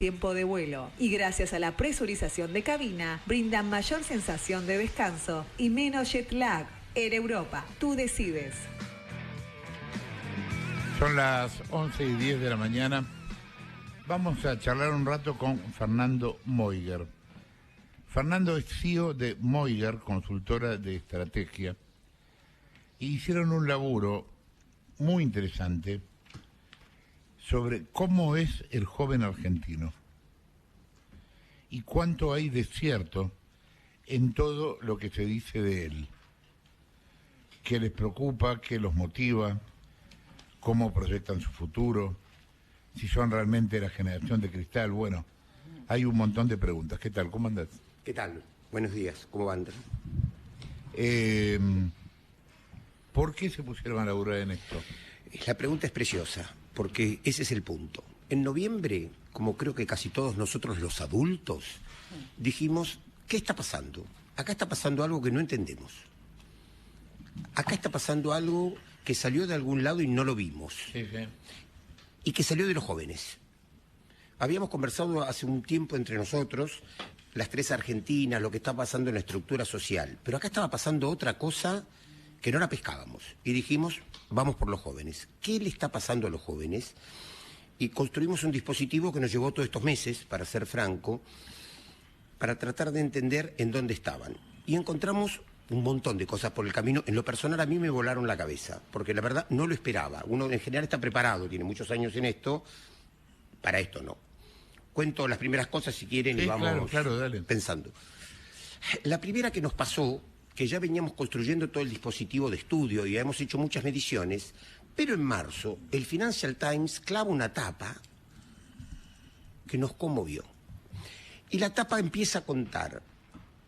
tiempo de vuelo y gracias a la presurización de cabina brindan mayor sensación de descanso y menos jet lag. Air Europa, tú decides. Son las 11:10 de la mañana. Vamos a charlar un rato con Fernando Moiger. Fernando es CEO de Moiger, consultora de estrategia, y hicieron un laburo muy interesante sobre cómo es el joven argentino y cuánto hay de cierto en todo lo que se dice de él, qué les preocupa, qué los motiva, cómo proyectan su futuro, si son realmente la generación de cristal. Bueno, hay un montón de preguntas. ¿Qué tal? ¿Cómo andás? ¿Qué tal? Buenos días. ¿Cómo van? ¿Por qué se pusieron a laburar en esto? La pregunta es preciosa, porque ese es el punto. En noviembre, como creo que casi todos nosotros los adultos, dijimos, ¿qué está pasando? Acá está pasando algo que no entendemos. Acá está pasando algo que salió de algún lado y no lo vimos. Sí, sí. Y que salió de los jóvenes. Habíamos conversado hace un tiempo entre nosotros, las tres argentinas, lo que está pasando en la estructura social. Pero acá estaba pasando otra cosa que no la pescábamos. Y dijimos, vamos por los jóvenes. ¿Qué le está pasando a los jóvenes? Y construimos un dispositivo que nos llevó todos estos meses, para ser franco, para tratar de entender en dónde estaban. Y encontramos un montón de cosas por el camino. En lo personal a mí me volaron la cabeza, porque la verdad no lo esperaba. Uno en general está preparado, tiene muchos años en esto, para esto no. Cuento las primeras cosas si quieren Sí, y vamos claro, dale. pensando. La primera que nos pasó, que ya veníamos construyendo todo el dispositivo de estudio y hemos hecho muchas mediciones, pero en marzo el Financial Times clava una tapa que nos conmovió. Y la tapa empieza a contar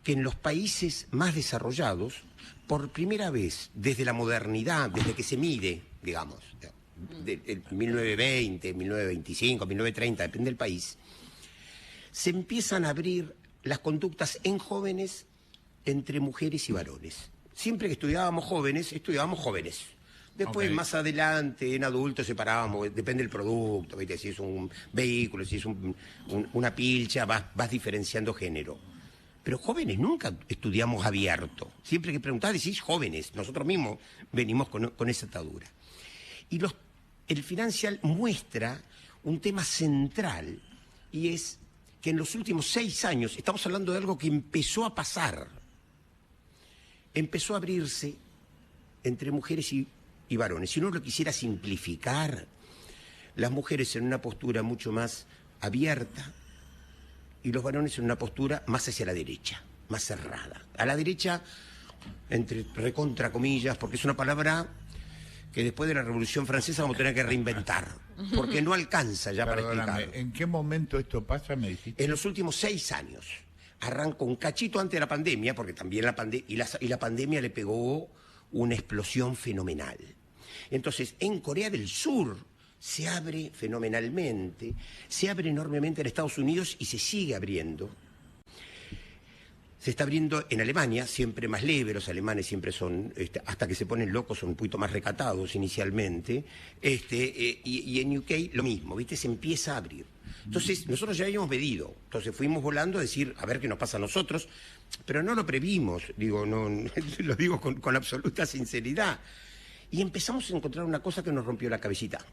que en los países más desarrollados, por primera vez desde la modernidad, desde que se mide, digamos, de 1920, 1925, 1930, depende del país, se empiezan a abrir las conductas en jóvenes entre mujeres y varones. Siempre que estudiábamos jóvenes. Después, Okay. más adelante, en adultos separábamos, depende del producto, ¿viste? Si es un vehículo, si es una pilcha, vas diferenciando género. Pero jóvenes nunca estudiamos abierto. Siempre que preguntás decís jóvenes. Nosotros mismos venimos con esa atadura. Y el Financial muestra un tema central, y es que en los últimos 6 años, estamos hablando de algo que empezó a pasar, empezó a abrirse entre mujeres y varones. Si uno lo quisiera simplificar, las mujeres en una postura mucho más abierta y los varones en una postura más hacia la derecha, más cerrada. A la derecha, entre recontra comillas, porque es una palabra que después de la Revolución Francesa vamos a tener que reinventar, porque no alcanza ya para explicar. ¿En qué momento esto pasa, me dijiste? En los últimos 6 años. Arrancó un cachito antes de la pandemia, porque también la pandemia le pegó una explosión fenomenal. Entonces, en Corea del Sur se abre fenomenalmente, se abre enormemente en Estados Unidos y se sigue abriendo. Se está abriendo en Alemania, siempre más leve, los alemanes siempre son, hasta que se ponen locos, son un poquito más recatados inicialmente, y en UK lo mismo, ¿viste? Se empieza a abrir. Entonces, nosotros ya habíamos medido, entonces fuimos volando a decir, a ver qué nos pasa a nosotros, pero no lo previmos, digo, no, lo digo con absoluta sinceridad. Y empezamos a encontrar una cosa que nos rompió la cabecita.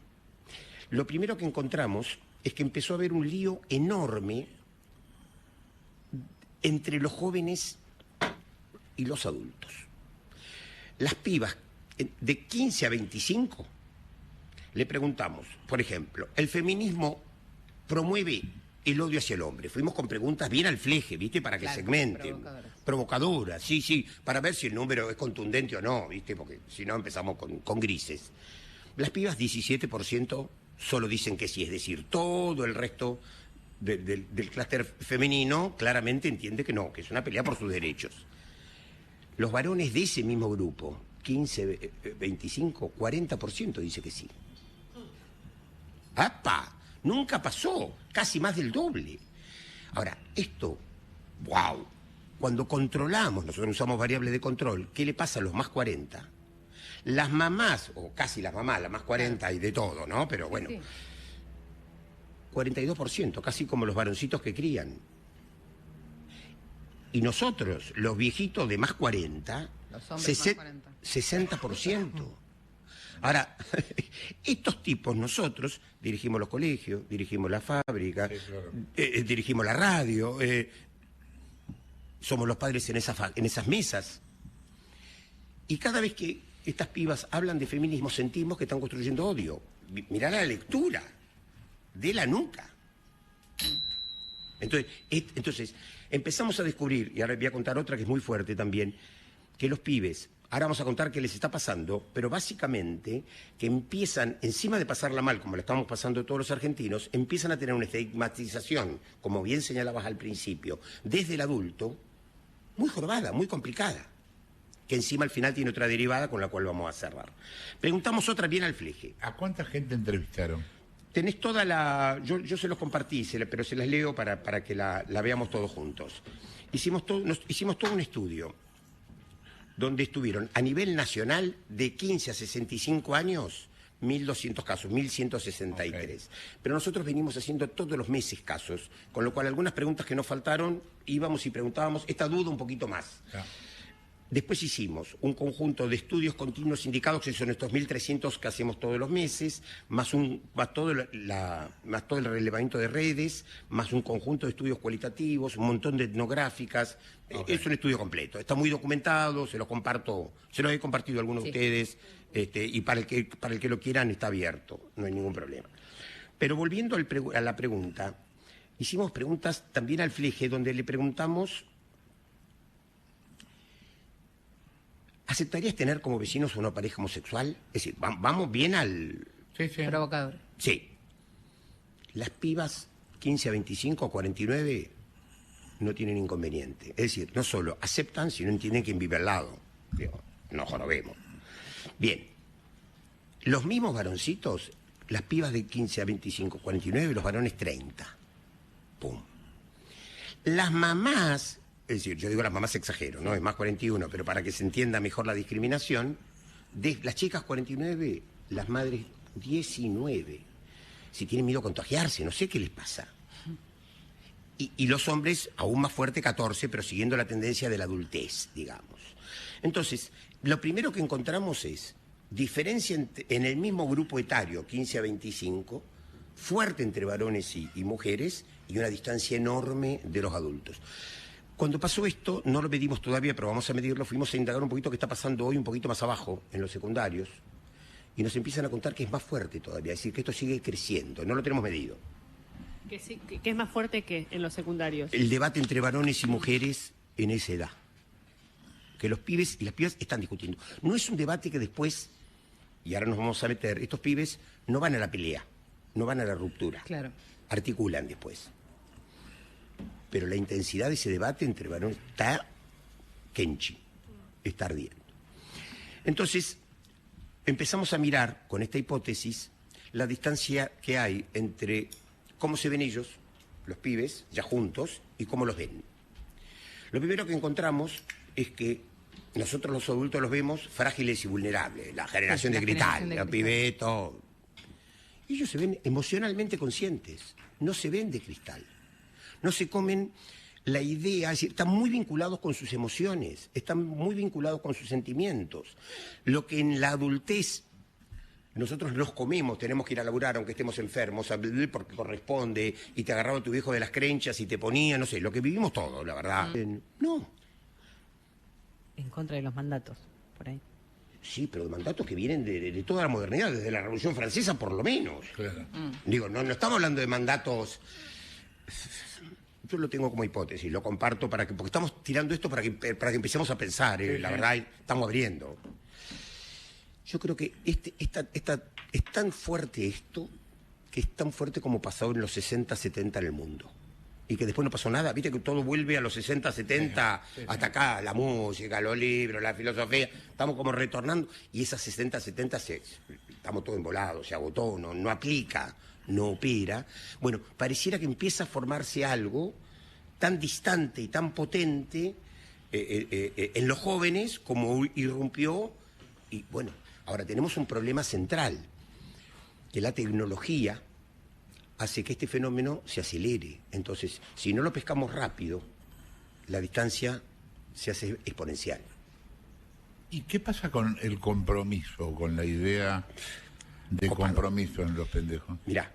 Lo primero que encontramos es que empezó a haber un lío enorme entre los jóvenes y los adultos. Las pibas de 15 a 25, le preguntamos, por ejemplo, ¿el feminismo promueve el odio hacia el hombre? Fuimos con preguntas bien al fleje, ¿viste? Para que segmenten. Provocadoras, sí, para ver si el número es contundente o no, ¿viste? Porque si no empezamos con grises. Las pibas, 17% solo dicen que sí, es decir, todo el resto del clúster femenino claramente entiende que no, que es una pelea por sus derechos. Los varones de ese mismo grupo, 15, 25, 40% dice que sí. ¡Apa! Nunca pasó, casi más del doble. Ahora, esto, wow, cuando controlamos, nosotros usamos variables de control, ¿qué le pasa a los más 40? Las mamás, o casi las mamás, las más 40 y de todo, ¿no? Pero bueno, sí. 42%, casi como los varoncitos que crían. Y nosotros, los viejitos de más 40, los hombres más 40. 60%. Ahora, estos tipos, nosotros dirigimos los colegios, dirigimos la fábrica, sí, claro. Dirigimos la radio, somos los padres en esas mesas. Y cada vez que estas pibas hablan de feminismo, sentimos que están construyendo odio. Mirá la lectura de la nuca. Entonces, empezamos a descubrir, y ahora voy a contar otra que es muy fuerte también, que los pibes... Ahora vamos a contar qué les está pasando, pero básicamente que empiezan, encima de pasarla mal, como la estamos pasando todos los argentinos, empiezan a tener una estigmatización, como bien señalabas al principio, desde el adulto, muy jorobada, muy complicada, que encima al final tiene otra derivada con la cual vamos a cerrar. Preguntamos otra bien al fleje. ¿A cuánta gente entrevistaron? Tenés toda la... Yo se los compartí, pero se las leo para que la veamos todos juntos. Hicimos todo un estudio donde estuvieron a nivel nacional de 15 a 65 años, 1.200 casos, 1.163. Okay. Pero nosotros venimos haciendo todos los meses casos, con lo cual algunas preguntas que nos faltaron, íbamos y preguntábamos, esta duda un poquito más. Yeah. Después hicimos un conjunto de estudios continuos indicados, que son estos 1.300 que hacemos todos los meses, más todo el relevamiento de redes, más un conjunto de estudios cualitativos, un montón de etnográficas. Okay. Es un estudio completo, está muy documentado, se lo he compartido a algunos de ustedes, y para el que lo quieran está abierto, no hay ningún problema. Pero volviendo a la pregunta, hicimos preguntas también al fleje, donde le preguntamos... ¿Aceptarías tener como vecinos una pareja homosexual? Es decir, vamos bien al... Sí. Provocador. Sí. Las pibas 15 a 25 o 49 no tienen inconveniente. Es decir, no solo aceptan, sino entienden quién vive al lado. Digo, no jorobemos. Bien. Los mismos varoncitos, las pibas de 15 a 25, 49, los varones 30. Pum. Las mamás... Es decir, yo digo las mamás exagero, ¿no? Es más 41, pero para que se entienda mejor la discriminación, de las chicas 49, las madres 19. Si tienen miedo a contagiarse, no sé qué les pasa. Y los hombres aún más fuerte 14, pero siguiendo la tendencia de la adultez, digamos. Entonces, lo primero que encontramos es diferencia en el mismo grupo etario, 15 a 25, fuerte entre varones y mujeres, y una distancia enorme de los adultos. Cuando pasó esto, no lo medimos todavía, pero vamos a medirlo, fuimos a indagar un poquito qué está pasando hoy un poquito más abajo, en los secundarios, y nos empiezan a contar que es más fuerte todavía, es decir, que esto sigue creciendo, no lo tenemos medido. ¿Que es más fuerte que en los secundarios? El debate entre varones y mujeres en esa edad, que los pibes y las pibas están discutiendo. No es un debate que después, y ahora nos vamos a meter, estos pibes no van a la pelea, no van a la ruptura, claro. Articulan después. Pero la intensidad de ese debate entre varones está kenchi, está ardiendo. Entonces, empezamos a mirar con esta hipótesis la distancia que hay entre cómo se ven ellos, los pibes, ya juntos, y cómo los ven. Lo primero que encontramos es que nosotros los adultos los vemos frágiles y vulnerables, la generación de cristal, los pibes, todo. Ellos se ven emocionalmente conscientes, no se ven de cristal. No se comen la idea, es decir, están muy vinculados con sus emociones, están muy vinculados con sus sentimientos. Lo que en la adultez nosotros nos comemos, tenemos que ir a laburar aunque estemos enfermos, porque corresponde, y te agarraba tu viejo de las crenchas y te ponía, no sé, lo que vivimos todos, la verdad. No. En contra de los mandatos, por ahí. Sí, pero de mandatos que vienen de toda la modernidad, desde la Revolución Francesa por lo menos. Claro. Digo, no estamos hablando de mandatos... Yo lo tengo como hipótesis, lo comparto porque estamos tirando esto para que empecemos a pensar, la verdad, estamos abriendo. Yo creo que es tan fuerte esto, que es tan fuerte como pasó en los 60, 70 en el mundo. Y que después no pasó nada, viste que todo vuelve a los 60, 70, hasta acá, la música, los libros, la filosofía, estamos como retornando, y esas 60, 70 estamos todos embolados, se agotó, no aplica, no opera. Bueno, pareciera que empieza a formarse algo tan distante y tan potente en los jóvenes como irrumpió, y bueno, ahora tenemos un problema central, que la tecnología hace que este fenómeno se acelere. Entonces, si no lo pescamos rápido, la distancia se hace exponencial. ¿Y qué pasa con el compromiso, con la idea de compromiso en los pendejos? Mirá,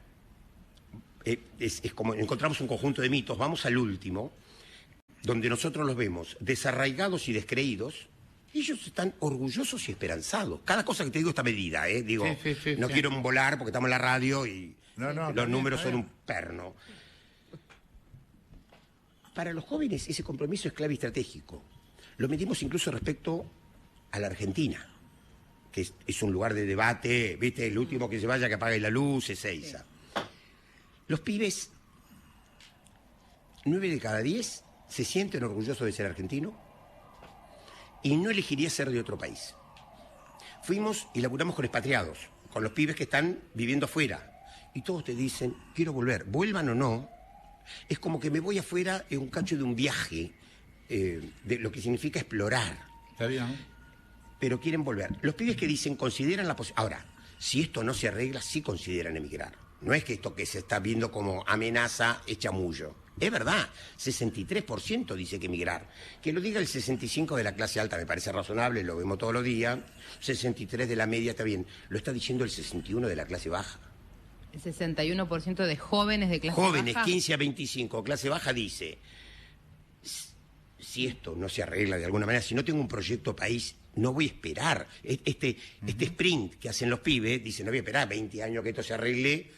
es como encontramos un conjunto de mitos, vamos al último, donde nosotros los vemos desarraigados y descreídos, y ellos están orgullosos y esperanzados. Cada cosa que te digo está medida, digo, no quiero volar porque estamos en la radio y los números son un perno. Para los jóvenes ese compromiso es clave y estratégico. Lo medimos incluso respecto a la Argentina, que es un lugar de debate, ¿viste? El último que se vaya, que apague la luz, Ezeiza. Los pibes, 9 de cada 10 se sienten orgullosos de ser argentino y no elegiría ser de otro país. Fuimos y laburamos con expatriados, con los pibes que están viviendo afuera, y todos te dicen, quiero volver, vuelvan o no. Es como que me voy afuera en un cacho de un viaje, de lo que significa explorar. Está bien. Pero quieren volver. Los pibes que dicen, consideran la posibilidad. Ahora, si esto no se arregla, sí consideran emigrar. No es que esto que se está viendo como amenaza es chamullo. Es verdad, 63% dice que emigrar. Que lo diga el 65% de la clase alta me parece razonable, lo vemos todos los días. 63% de la media está bien. Lo está diciendo el 61% de la clase baja. El 61% de jóvenes de clase baja. Jóvenes, 15 a 25, clase baja dice, si esto no se arregla de alguna manera, si no tengo un proyecto país, no voy a esperar. Este sprint que hacen los pibes, dicen, no voy a esperar 20 años que esto se arregle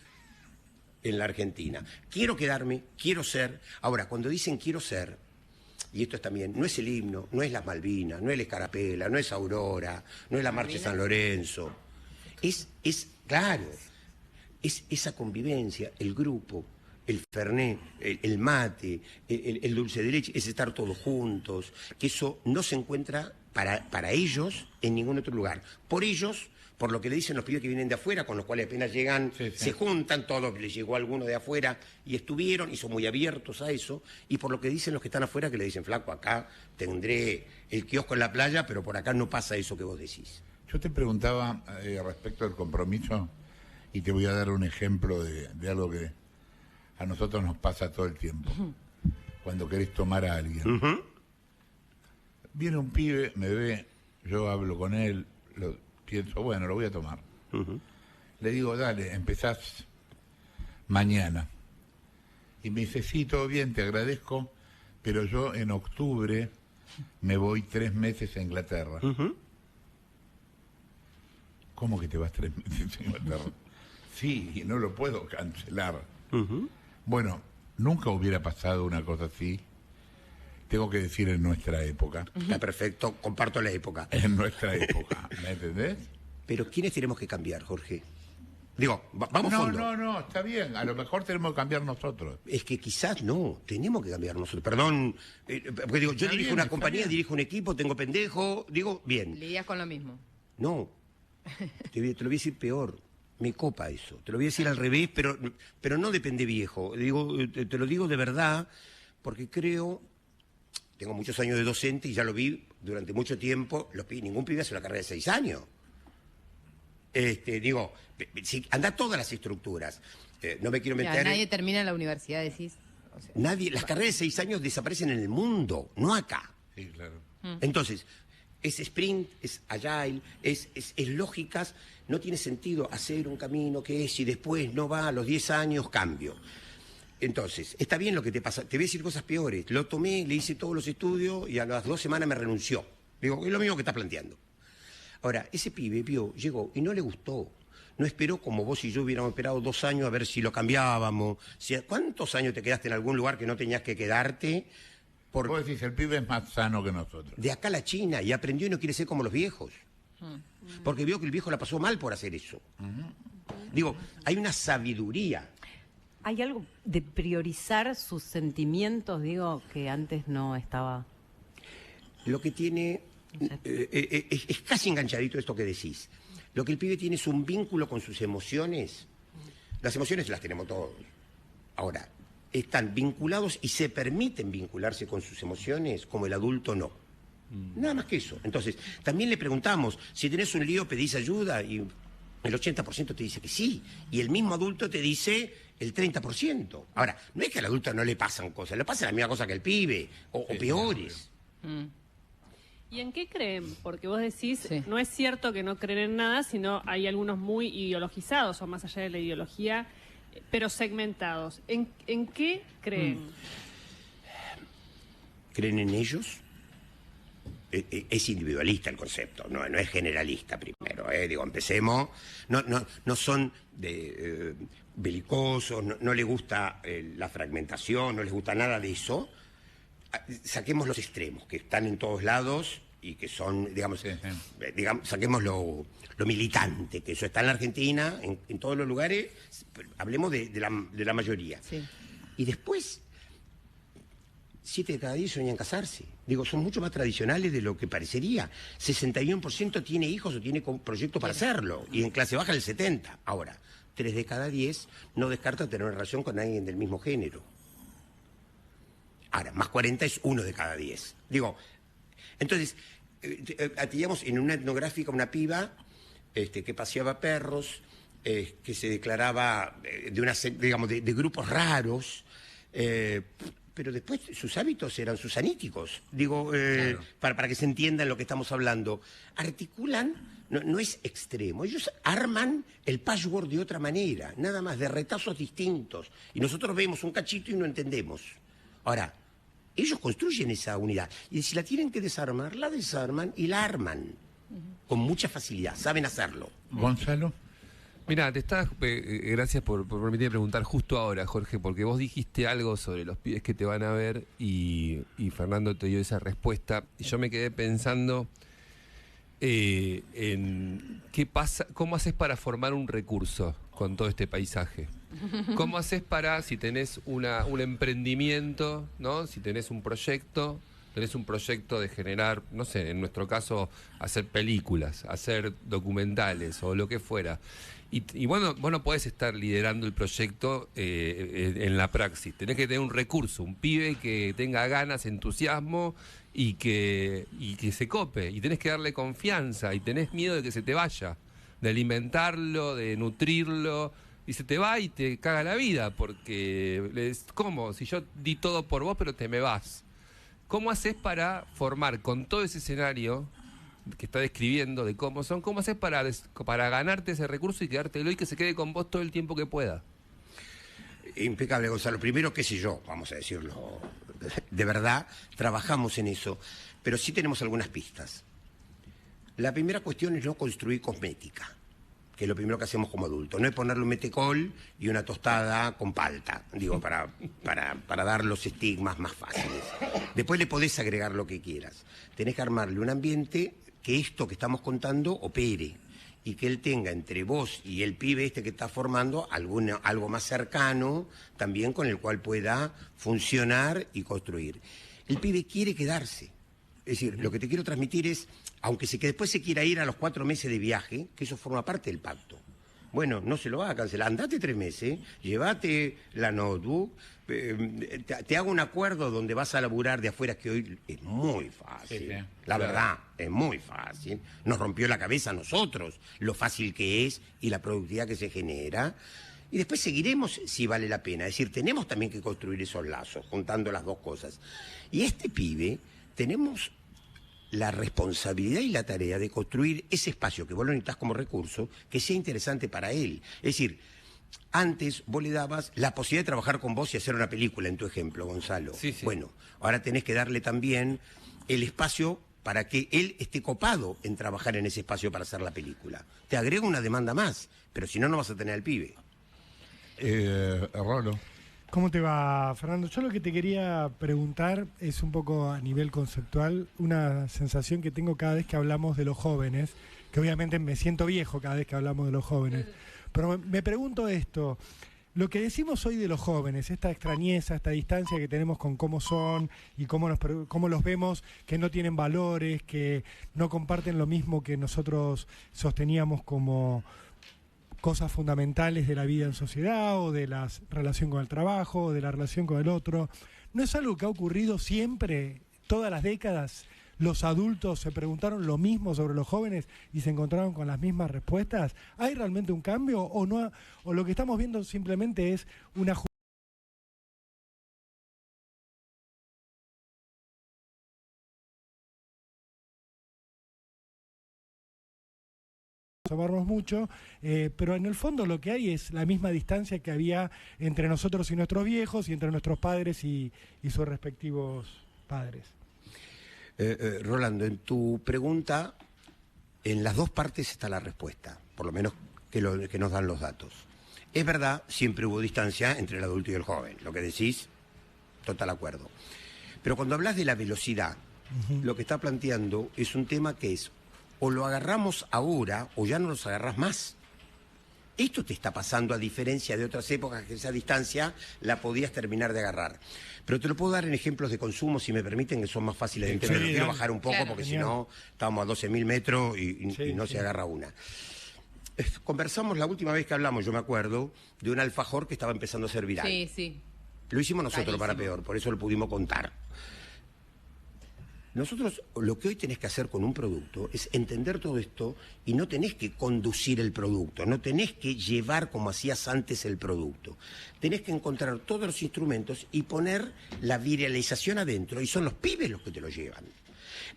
en la Argentina. Quiero quedarme, quiero ser. Ahora, cuando dicen quiero ser, y esto es también, no es el himno, no es las Malvinas, no es la Escarapela, no es Aurora, no es la Marcha de San Lorenzo. Es claro, es esa convivencia, el grupo, el fernet, el mate, el dulce de leche, es estar todos juntos, que eso no se encuentra para ellos en ningún otro lugar. Por ellos, por lo que le dicen los pibes que vienen de afuera, con los cuales apenas llegan, se juntan todos, les llegó alguno de afuera y estuvieron y son muy abiertos a eso, y por lo que dicen los que están afuera, que le dicen, flaco, acá tendré el kiosco en la playa, pero por acá no pasa eso que vos decís. Yo te preguntaba respecto al compromiso, y te voy a dar un ejemplo de algo que a nosotros nos pasa todo el tiempo. Cuando querés tomar a alguien. Viene un pibe, me ve, yo hablo con él, pienso, bueno, lo voy a tomar. Le digo, dale, empezás mañana. Y me dice, sí, todo bien, te agradezco, pero yo en octubre me voy 3 meses a Inglaterra. ¿Cómo que te vas 3 meses a Inglaterra? Sí, no lo puedo cancelar. Bueno, nunca hubiera pasado una cosa así. Tengo que decir en nuestra época. Está perfecto, comparto la época. En nuestra época, ¿me entendés? Pero ¿quiénes tenemos que cambiar, Jorge? Digo, vamos fondo. No, está bien. A lo mejor tenemos que cambiar nosotros. Es que quizás no, tenemos que cambiar nosotros. Perdón, porque digo, yo dirijo una compañía, dirijo un equipo, tengo pendejo, digo, bien. Lidias con lo mismo. No, te lo voy a decir peor. Me copa eso. Te lo voy a decir al revés, pero no depende viejo. Digo, te lo digo de verdad, porque creo, tengo muchos años de docente y ya lo vi durante mucho tiempo, ningún pibe hace una carrera de 6 años. Digo, anda todas las estructuras. No me quiero meter... Nadie termina en la universidad, decís. O sea, nadie, las carreras de 6 años desaparecen en el mundo, no acá. Sí, claro. Entonces, es sprint, es agile, es lógicas. No tiene sentido hacer un camino que es, si después no va a los 10 años, cambio. Entonces, está bien lo que te pasa. Te voy a decir cosas peores. Lo tomé, le hice todos los estudios y a las 2 semanas me renunció. Digo, es lo mismo que estás planteando. Ahora, ese pibe llegó y no le gustó. No esperó como vos y yo hubiéramos esperado 2 años a ver si lo cambiábamos. ¿Cuántos años te quedaste en algún lugar que no tenías que quedarte? Vos decís, el pibe es más sano que nosotros. De acá a la China, y aprendió y no quiere ser como los viejos. Porque vio que el viejo la pasó mal por hacer eso. Digo, hay una sabiduría. ¿Hay algo de priorizar sus sentimientos, digo, que antes no estaba? Lo que tiene, es casi enganchadito esto que decís. Lo que el pibe tiene es un vínculo con sus emociones. Las emociones las tenemos todos. Ahora, están vinculados y se permiten vincularse con sus emociones como el adulto no. Nada más que eso. Entonces, también le preguntamos, si tenés un lío, pedís ayuda, y el 80% te dice que sí. Y el mismo adulto te dice, el 30%. Ahora, no es que al adulto no le pasan cosas, le pasa la misma cosa que al pibe, o peores. ¿Y en qué creen? Porque vos decís, Sí. no es cierto que no creen en nada, sino hay algunos muy ideologizados, o más allá de la ideología, pero segmentados. ¿En qué creen? ¿Creen en ellos? Es individualista el concepto, no es generalista primero. Digo, empecemos. No son belicosos, no les gusta la fragmentación, no les gusta nada de eso. Saquemos los extremos, que están en todos lados y que son, digamos, saquemos lo militante, que eso está en la Argentina, en todos los lugares. Hablemos de la mayoría. Sí. Y después, 7 de cada 10 sueñan casarse. Digo, son mucho más tradicionales de lo que parecería. 61% tiene hijos o tiene proyectos para hacerlo. Y en clase baja el 70%. Ahora, 3 de cada 10 no descartan tener una relación con alguien del mismo género. Ahora, más 40 es 1 de cada 10. Digo, entonces, teníamos en una etnográfica una piba que paseaba perros, que se declaraba de grupos raros, pero después sus hábitos eran susaníticos. Digo, claro, para que se entienda en lo que estamos hablando. Articulan, no es extremo, ellos arman el patchwork de otra manera, nada más, de retazos distintos. Y nosotros vemos un cachito y no entendemos. Ahora, ellos construyen esa unidad. Y si la tienen que desarmar, la desarman y la arman. Con mucha facilidad, saben hacerlo. Gonzalo. Mira, gracias por permitirme preguntar justo ahora, Jorge, porque vos dijiste algo sobre los pibes que te van a ver y Fernando te dio esa respuesta. Y yo me quedé pensando en qué pasa, cómo haces para formar un recurso con todo este paisaje. ¿Cómo haces para, si tenés un emprendimiento, ¿no? Si tenés un proyecto de generar, no sé, en nuestro caso, hacer películas, hacer documentales o lo que fuera. Y bueno, vos no podés estar liderando el proyecto en la praxis. Tenés que tener un recurso, un pibe que tenga ganas, entusiasmo y que se cope. Y tenés que darle confianza y tenés miedo de que se te vaya, de alimentarlo, de nutrirlo. Y se te va y te caga la vida, porque ¿cómo? Si yo di todo por vos, pero te me vas. ¿Cómo haces para formar con todo ese escenario que está describiendo de cómo son, cómo haces para ganarte ese recurso y quedártelo y que se quede con vos todo el tiempo que pueda? Impecable, Gonzalo. Primero, qué sé yo, vamos a decirlo de verdad, trabajamos en eso, pero sí tenemos algunas pistas. La primera cuestión es no construir cosmética, que es lo primero que hacemos como adultos. No es ponerle un metecol y una tostada con palta, digo, para dar los estigmas más fáciles. Después le podés agregar lo que quieras. Tenés que armarle un ambiente que esto que estamos contando opere y que él tenga entre vos y el pibe que está formando algo más cercano también con el cual pueda funcionar y construir. El pibe quiere quedarse. Es decir, lo que te quiero transmitir es, aunque después se quiera ir a los 4 meses de viaje, que eso forma parte del pacto. Bueno, no se lo va a cancelar. Andate 3 meses, llévate la notebook, te hago un acuerdo donde vas a laburar de afuera, que hoy es muy fácil. Sí, la verdad, es muy fácil. Nos rompió la cabeza a nosotros lo fácil que es y la productividad que se genera. Y después seguiremos si vale la pena. Es decir, tenemos también que construir esos lazos, juntando las dos cosas. Y este pibe, tenemos la responsabilidad y la tarea de construir ese espacio que vos lo necesitas como recurso, que sea interesante para él. Es decir, antes vos le dabas la posibilidad de trabajar con vos y hacer una película, en tu ejemplo, Gonzalo. Sí, sí. Bueno, ahora tenés que darle también el espacio para que él esté copado en trabajar en ese espacio para hacer la película. Te agrego una demanda más, pero si no, no vas a tener al pibe. Rolo. ¿Cómo te va, Fernando? Yo lo que te quería preguntar es un poco a nivel conceptual, una sensación que tengo cada vez que hablamos de los jóvenes, que obviamente me siento viejo cada vez que hablamos de los jóvenes, pero me pregunto esto, lo que decimos hoy de los jóvenes, esta extrañeza, esta distancia que tenemos con cómo son y cómo los vemos, que no tienen valores, que no comparten lo mismo que nosotros sosteníamos como cosas fundamentales de la vida en sociedad o de la relación con el trabajo o de la relación con el otro. ¿No es algo que ha ocurrido siempre, todas las décadas? los adultos se preguntaron lo mismo sobre los jóvenes y se encontraron con las mismas respuestas? ¿Hay realmente un cambio o no? ¿O lo que estamos viendo simplemente es una asomarnos mucho, pero en el fondo lo que hay es la misma distancia que había entre nosotros y nuestros viejos y entre nuestros padres y sus respectivos padres? Rolando, en tu pregunta, en las dos partes está la respuesta, por lo menos que nos dan los datos. Es verdad, siempre hubo distancia entre el adulto y el joven, lo que decís, total acuerdo. Pero cuando hablas de la velocidad, lo que está planteando es un tema que es, o lo agarramos ahora o ya no los agarrás más. Esto te está pasando a diferencia de otras épocas que esa distancia la podías terminar de agarrar. Pero te lo puedo dar en ejemplos de consumo, si me permiten, que son más fáciles de entender. Quiero bajar un poco porque si no, estamos a 12.000 metros y no se agarra una. Conversamos la última vez que hablamos, yo me acuerdo, de un alfajor que estaba empezando a ser viral. Sí, sí. Lo hicimos nosotros Carísimo. para peor, por eso lo pudimos contar. Nosotros, lo que hoy tenés que hacer con un producto es entender todo esto y no tenés que conducir el producto, no tenés que llevar como hacías antes el producto. Tenés que encontrar todos los instrumentos y poner la viralización adentro, y son los pibes los que te lo llevan.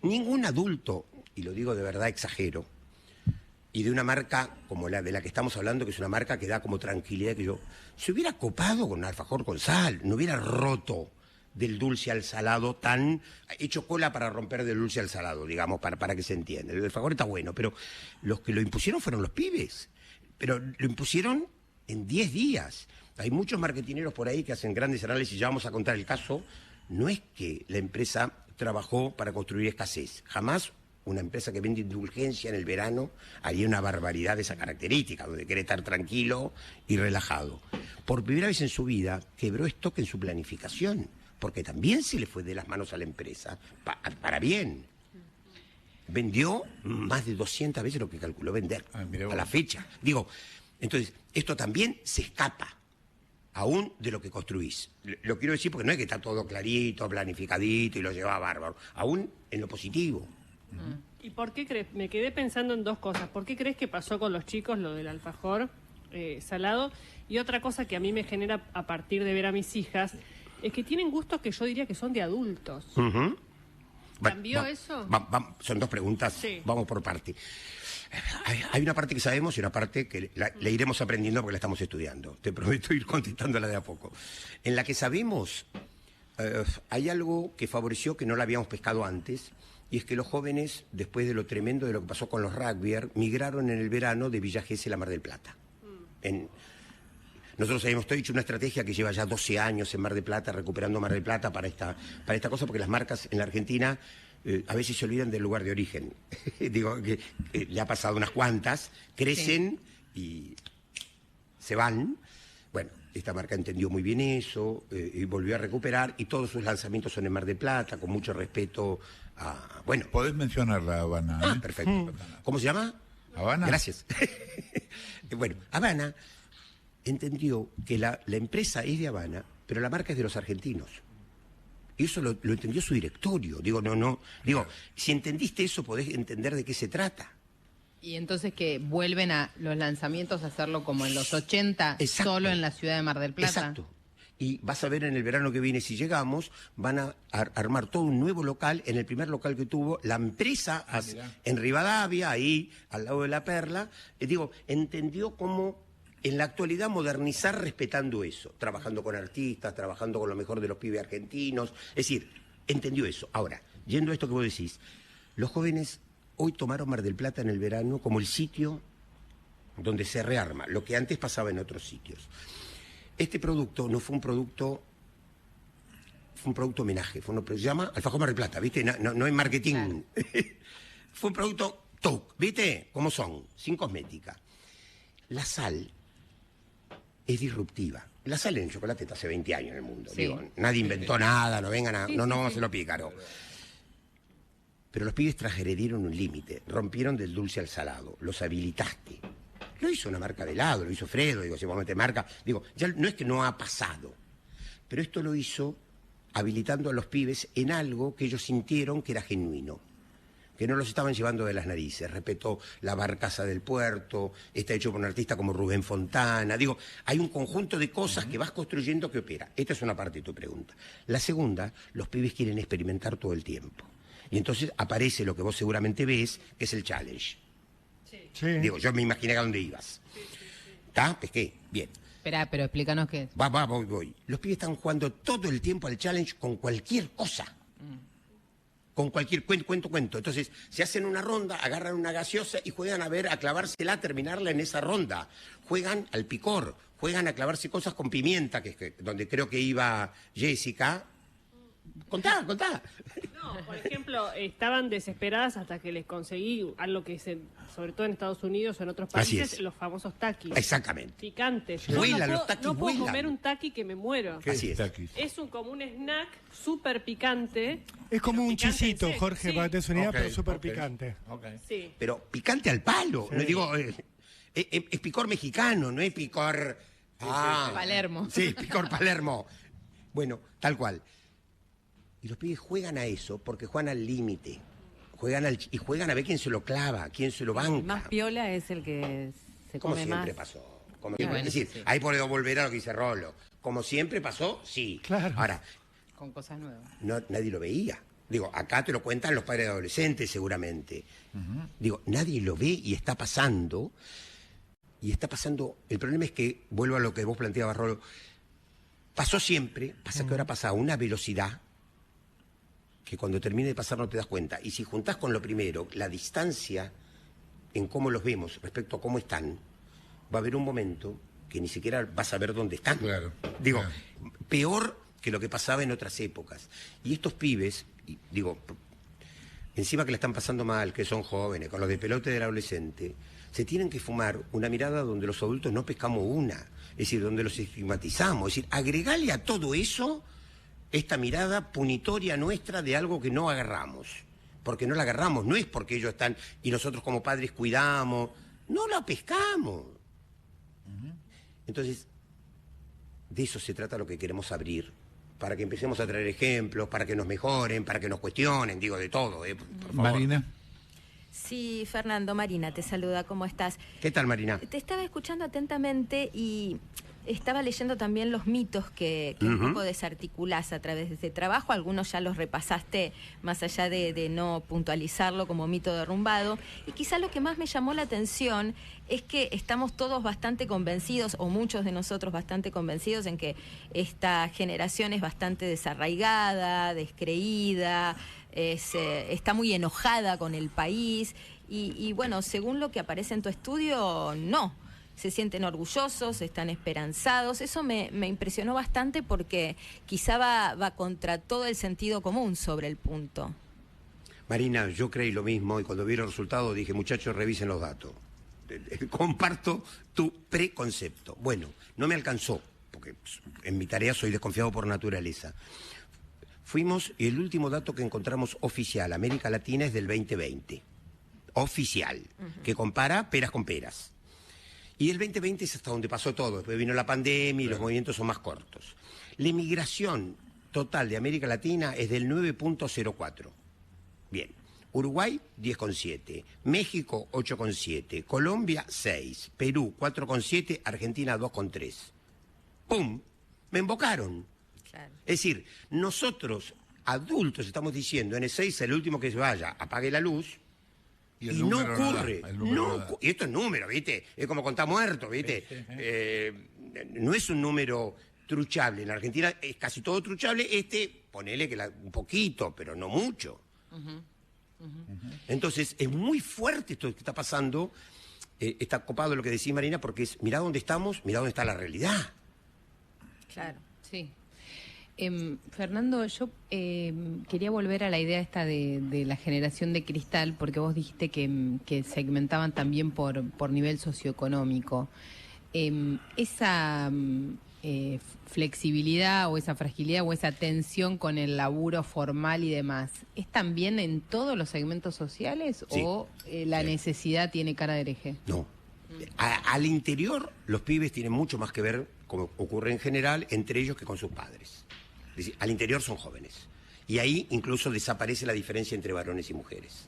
Ningún adulto, y lo digo de verdad, exagero, y de una marca como la de la que estamos hablando, que es una marca que da como tranquilidad, que yo, se hubiera copado con un alfajor con sal, no hubiera roto del dulce al salado, hecho cola para romper del dulce al salado, digamos, para que se entienda. El alfajor está bueno, pero los que lo impusieron fueron los pibes. Pero lo impusieron en 10 días. Hay muchos marketineros por ahí que hacen grandes análisis, ya vamos a contar el caso. No es que la empresa trabajó para construir escasez. Jamás una empresa que vende indulgencia en el verano haría una barbaridad de esa característica, donde quiere estar tranquilo y relajado. Por primera vez en su vida quebró stock en su planificación, porque también se le fue de las manos a la empresa, para bien. Vendió más de 200 veces lo que calculó vender a la fecha. Digo, entonces, esto también se escapa, aún de lo que construís. Lo quiero decir porque no es que está todo clarito, planificadito y lo lleva bárbaro, aún en lo positivo. ¿Y por qué crees? Me quedé pensando en dos cosas. ¿Por qué crees que pasó con los chicos lo del alfajor salado? Y otra cosa que a mí me genera a partir de ver a mis hijas es que tienen gustos que yo diría que son de adultos. ¿Cambió eso? Son dos preguntas, sí. Vamos por parte. Hay una parte que sabemos y una parte que le iremos aprendiendo porque la estamos estudiando. Te prometo ir contestándola de a poco. En la que sabemos, hay algo que favoreció que no la habíamos pescado antes, y es que los jóvenes, después de lo tremendo de lo que pasó con los rugbyer, migraron en el verano de Villa Gesell a Mar del Plata. Nosotros habíamos hecho una estrategia que lleva ya 12 años en Mar del Plata, recuperando Mar del Plata para esta cosa, porque las marcas en la Argentina a veces se olvidan del lugar de origen. Digo, que le ha pasado unas cuantas, crecen y se van. Bueno, esta marca entendió muy bien eso y volvió a recuperar, y todos sus lanzamientos son en Mar del Plata, con mucho respeto a... Bueno, podés mencionar la Habana. Perfecto. ¿Cómo se llama? Habana. Gracias. Bueno, Habana entendió que la empresa es de Habana, pero la marca es de los argentinos. Y eso lo entendió su directorio. Digo, si entendiste eso, podés entender de qué se trata. Y entonces que vuelven a los lanzamientos a hacerlo como en los 80, Exacto. Solo en la ciudad de Mar del Plata. Exacto. Y vas a ver en el verano que viene, si llegamos, van a armar todo un nuevo local, en el primer local que tuvo la empresa en Rivadavia, ahí al lado de La Perla. Entendió cómo en la actualidad modernizar respetando eso, trabajando con artistas, trabajando con lo mejor de los pibes argentinos. Es decir, entendió eso. Ahora, yendo a esto que vos decís, los jóvenes hoy tomaron Mar del Plata en el verano como el sitio donde se rearma, lo que antes pasaba en otros sitios. Este producto no fue un producto, fue un producto homenaje, se llama Alfajor Mar del Plata, ¿viste? No hay marketing. Claro. Fue un producto toc, ¿viste? ¿Cómo son? Sin cosmética. La sal es disruptiva. La sal en el chocolate está hace 20 años en el mundo. Sí. Nadie inventó nada, no vengan a... no vamos a hacerlo pícaro. Pero los pibes transgredieron un límite, rompieron del dulce al salado, los habilitaste. Lo hizo una marca de helado, lo hizo Fredo, si vos metés marca... ya no es que no ha pasado, pero esto lo hizo habilitando a los pibes en algo que ellos sintieron que era genuino. que no los estaban llevando de las narices. Respetó la barcaza del puerto, está hecho por un artista como Rubén Fontana. Digo, hay un conjunto de cosas que vas construyendo que opera. Esta es una parte de tu pregunta. La segunda, los pibes quieren experimentar todo el tiempo. Y entonces aparece lo que vos seguramente ves, que es el challenge. Sí. Digo, yo me imaginé a dónde ibas. ¿Está? Pesqué. Bien. Espera, pero explícanos qué es. Voy. Los pibes están jugando todo el tiempo al challenge con cualquier cosa. Con cualquier cuento. Entonces, se hacen una ronda, agarran una gaseosa y juegan a clavársela, terminarla en esa ronda. Juegan al picor, juegan a clavarse cosas con pimienta, donde creo que iba Jessica. Contá. No, por ejemplo, estaban desesperadas hasta que les conseguí algo que sobre todo en Estados Unidos o en otros Así países, es. los famosos taquis. Exactamente. Picantes. Vuelan, Yo los taquis no puedo vuelan. comer un taqui que me muero. ¿Qué Así es. taquis? Es como un snack súper picante. Es como pero un picante chisito, en seco. Jorge, Sí, para que te des una idea, Ok, pero súper ok. picante. Ok. sí. Pero picante al palo. Sí. No digo, es picor mexicano, no es picor... Palermo. Sí, picor Palermo. Bueno, tal cual. Y los pibes juegan a eso porque juegan al límite. Y juegan a ver quién se lo clava, quién se lo banca. El más piola es el que se Como come siempre más. pasó. Como Y siempre. bueno, Es decir, sí. ahí puedo volver a lo que dice Rolo. Como siempre pasó, sí. Claro. Ahora, Con cosas nuevas. nadie lo veía. Digo, acá te lo cuentan los padres de adolescentes seguramente. Digo, nadie lo ve y está pasando. Y está pasando. El problema es que, vuelvo a lo que vos planteabas, Rolo. Pasó siempre, pasa que ahora pasa a una velocidad que cuando termine de pasar no te das cuenta. Y si juntás con lo primero, la distancia en cómo los vemos respecto a cómo están, va a haber un momento que ni siquiera vas a ver dónde están. Claro, Digo, claro. peor que lo que pasaba en otras épocas. Y estos pibes, digo, encima que la están pasando mal, que son jóvenes, con los de pelote del adolescente, se tienen que fumar una mirada donde los adultos no pescamos una. Es decir, donde los estigmatizamos. Es decir, agregale a todo eso esta mirada punitoria nuestra de algo que no agarramos. Porque no la agarramos, no es porque ellos están y nosotros como padres cuidamos, no la pescamos. Entonces, de eso se trata lo que queremos abrir, para que empecemos a traer ejemplos, para que nos mejoren, para que nos cuestionen, digo de todo, por favor. Marina. Sí, Fernando, Marina te saluda, ¿cómo estás? ¿Qué tal, Marina? Te estaba escuchando atentamente y estaba leyendo también los mitos que un Ujú. poco desarticulás a través de este trabajo. Algunos ya los repasaste, más allá de no puntualizarlo como mito derrumbado. Y quizá lo que más me llamó la atención es que estamos todos bastante convencidos, o muchos de nosotros bastante convencidos, en que esta generación es bastante desarraigada, descreída, está muy enojada con el país. Y bueno, según lo que aparece en tu estudio, no. Se sienten orgullosos, están esperanzados. Eso me impresionó bastante porque quizá va contra todo el sentido común sobre el punto. Marina, yo creí lo mismo y cuando vi los resultados dije, muchachos, revisen los datos. Comparto tu preconcepto. Bueno, no me alcanzó, porque en mi tarea soy desconfiado por naturaleza. Fuimos, y el último dato que encontramos oficial, América Latina, es del 2020. Oficial, que compara peras con peras. Y el 2020 es hasta donde pasó todo. Después vino la pandemia y los movimientos son más cortos. La emigración total de América Latina es del 9.04. Bien. Uruguay, 10,7. México, 8,7. Colombia, 6. Perú, 4,7. Argentina, 2,3. ¡Pum! Me embocaron. Claro. Es decir, nosotros, adultos, estamos diciendo, en el 6, el último que se vaya, apague la luz. Y Y el no número no da, ocurre. el número no da. Y esto es número, ¿viste? Es como contar muertos, ¿viste? No es un número truchable. En Argentina es casi todo truchable. Ponele que un poquito, pero no mucho. Entonces, es muy fuerte esto que está pasando. Está copado lo que decís, Marina, porque es, mirá dónde estamos, mirá dónde está la realidad. Claro. Sí. Fernando, yo quería volver a la idea esta de la generación de cristal, porque vos dijiste que segmentaban también por nivel socioeconómico. Esa flexibilidad o esa fragilidad o esa tensión con el laburo formal y demás, ¿es también en todos los segmentos sociales Sí. o la Sí. necesidad tiene cara de hereje? No. Al interior, los pibes tienen mucho más que ver, como ocurre en general, entre ellos que con sus padres. Es decir, al interior son jóvenes. Y ahí incluso desaparece la diferencia entre varones y mujeres.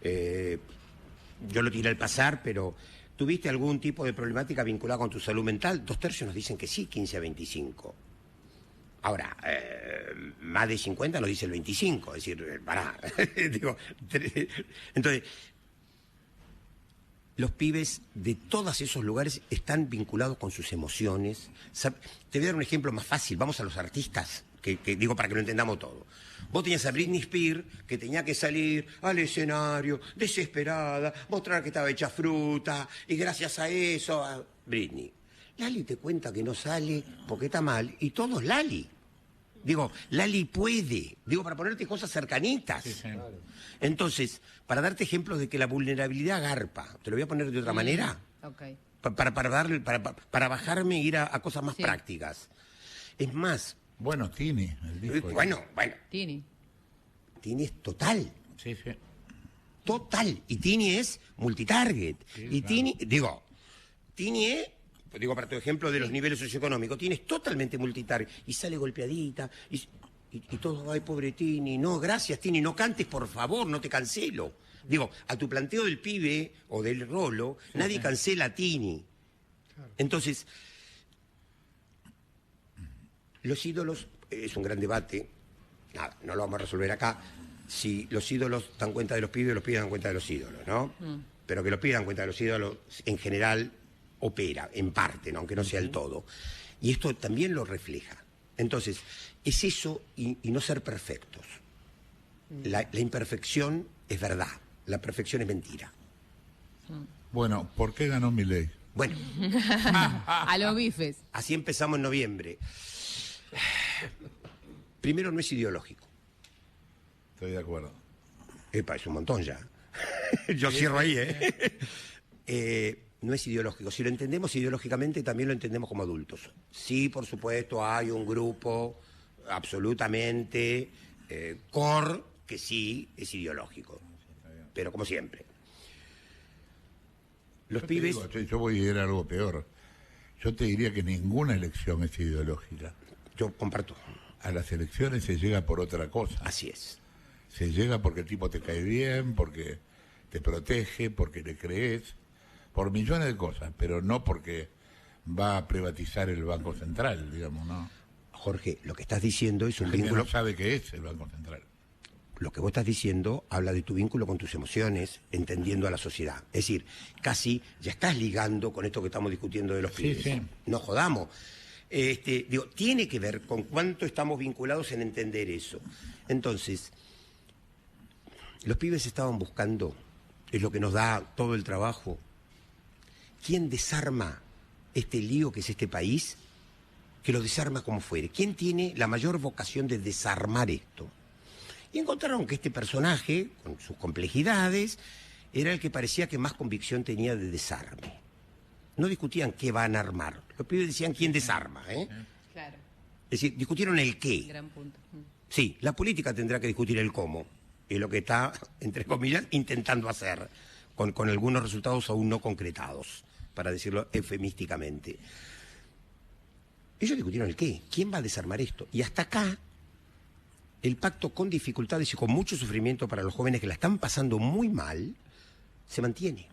Yo lo tiré al pasar, pero ¿tuviste algún tipo de problemática vinculada con tu salud mental? 2/3 nos dicen que sí, 15 a 25. Ahora, más de 50 nos dice el 25, es decir, pará. Digo, entonces, los pibes de todos esos lugares están vinculados con sus emociones. Te voy a dar un ejemplo más fácil, vamos a los artistas, que digo para que lo entendamos todo. Vos tenías a Britney Spears, que tenía que salir al escenario, desesperada, mostrar que estaba hecha fruta, y gracias a eso, Britney. Lali te cuenta que no sale porque está mal, y todo es Lali. Digo, Lali puede, digo, para ponerte cosas cercanitas. Sí, sí. Entonces, para darte ejemplos de que la vulnerabilidad garpa, te lo voy a poner de otra manera, Okay. para bajarme e ir a cosas más prácticas. Es más, Bueno, Tini, el disco. bueno, Tini. Tini es total. Sí, sí. Total. Y Tini es multitarget. Sí, Y claro. Tini es, digo para tu ejemplo de los niveles socioeconómicos, Tini es totalmente multitarget. Y sale golpeadita, y todo, ay, pobre Tini, no, gracias Tini, no cantes, por favor, no te cancelo. Digo, a tu planteo del pibe o del rolo, nadie cancela a Tini. Entonces, los ídolos, es un gran debate, nada, no lo vamos a resolver acá. Si los ídolos dan cuenta de los pibes dan cuenta de los ídolos, ¿no? Pero que los pibes dan cuenta de los ídolos, en general, opera, en parte, ¿no? Aunque no sea el todo. Y esto también lo refleja. Entonces, es eso y no ser perfectos. La imperfección es verdad, la perfección es mentira. Bueno, ¿por qué ganó Milei? Bueno, A los bifes. así empezamos en noviembre. Primero, no es ideológico. Estoy de acuerdo. Epa, es un montón ya. Yo cierro ahí, no es ideológico. Si lo entendemos ideológicamente, también lo entendemos como adultos. Sí, por supuesto, hay un grupo absolutamente core que sí es ideológico. Pero como siempre. Los Yo te pibes... digo, yo voy a ir a algo peor. Yo te diría que ninguna elección es ideológica. Yo comparto. A las elecciones se llega por otra cosa. Así es. Se llega porque el tipo te cae bien, porque te protege, porque le crees, por millones de cosas, pero no porque va a privatizar el Banco Central, digamos, ¿no? Jorge, lo que estás diciendo es un La gente vínculo... no sabe qué es el Banco Central. Lo que vos estás diciendo habla de tu vínculo con tus emociones, entendiendo a la sociedad. Es decir, casi ya estás ligando con esto que estamos discutiendo de los pibes. Sí. No jodamos. Digo, tiene que ver con cuánto estamos vinculados en entender eso. Entonces, los pibes estaban buscando, es lo que nos da todo el trabajo, ¿quién desarma este lío que es este país? Que lo desarma como fuere. ¿Quién tiene la mayor vocación de desarmar esto? Y encontraron que este personaje, con sus complejidades, era el que parecía que más convicción tenía de desarme. No discutían qué van a armar. Los pibes decían quién desarma, Claro. Es decir, discutieron el qué. Gran punto. Sí, la política tendrá que discutir el cómo. Es lo que está, entre comillas, intentando hacer, con algunos resultados aún no concretados, para decirlo eufemísticamente. Ellos discutieron el qué. ¿Quién va a desarmar esto? Y hasta acá, el pacto con dificultades y con mucho sufrimiento para los jóvenes que la están pasando muy mal, se mantiene.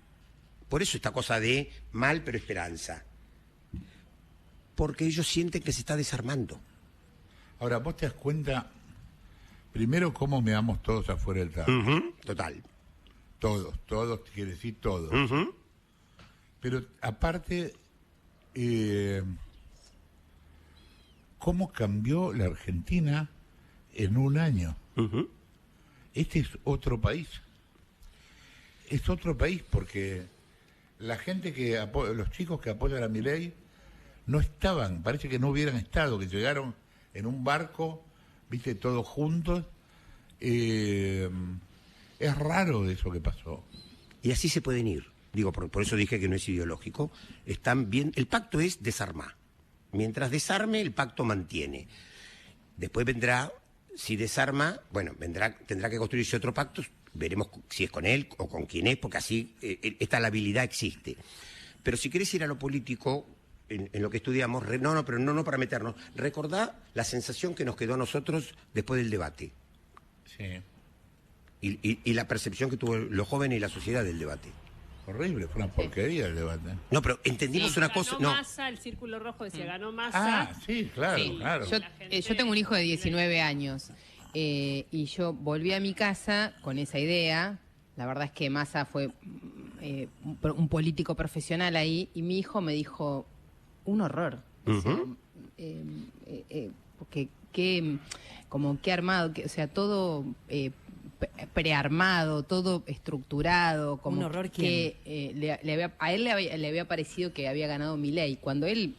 Por eso esta cosa de mal pero esperanza. Porque ellos sienten que se está desarmando. Ahora, vos te das cuenta, primero, cómo meamos todos afuera del trabajo. Total. Todos, quiere decir todos. Pero aparte, ¿cómo cambió la Argentina en un año? Este es otro país. Es otro país porque la gente los chicos que apoyan a Milei no estaban, parece que no hubieran estado, que llegaron en un barco, viste, todos juntos. Es raro eso que pasó. Y así se pueden ir. Digo, por eso dije que no es ideológico. Están bien. El pacto es desarmar. Mientras desarme, el pacto mantiene. Después vendrá, si desarma, bueno, tendrá que construirse otro pacto. Veremos si es con él o con quién es, porque así esta labilidad existe. Pero si querés ir a lo político, en lo que estudiamos, pero no para meternos, recordá la sensación que nos quedó a nosotros después del debate. Sí. y la percepción que tuvo los jóvenes y la sociedad del debate. Horrible, fue una porquería el debate. No, pero entendimos una cosa. Ganó No. Massa, el Círculo Rojo decía, ganó Massa. Ah, sí, claro, Sí, claro. Yo tengo un hijo de 19 años y yo volví a mi casa con esa idea. La verdad es que Massa fue un político profesional ahí y mi hijo me dijo, un horror. O sea, porque como que armado, o sea, todo prearmado, todo estructurado, como Un horror, que a él le había parecido que había ganado Milei, cuando él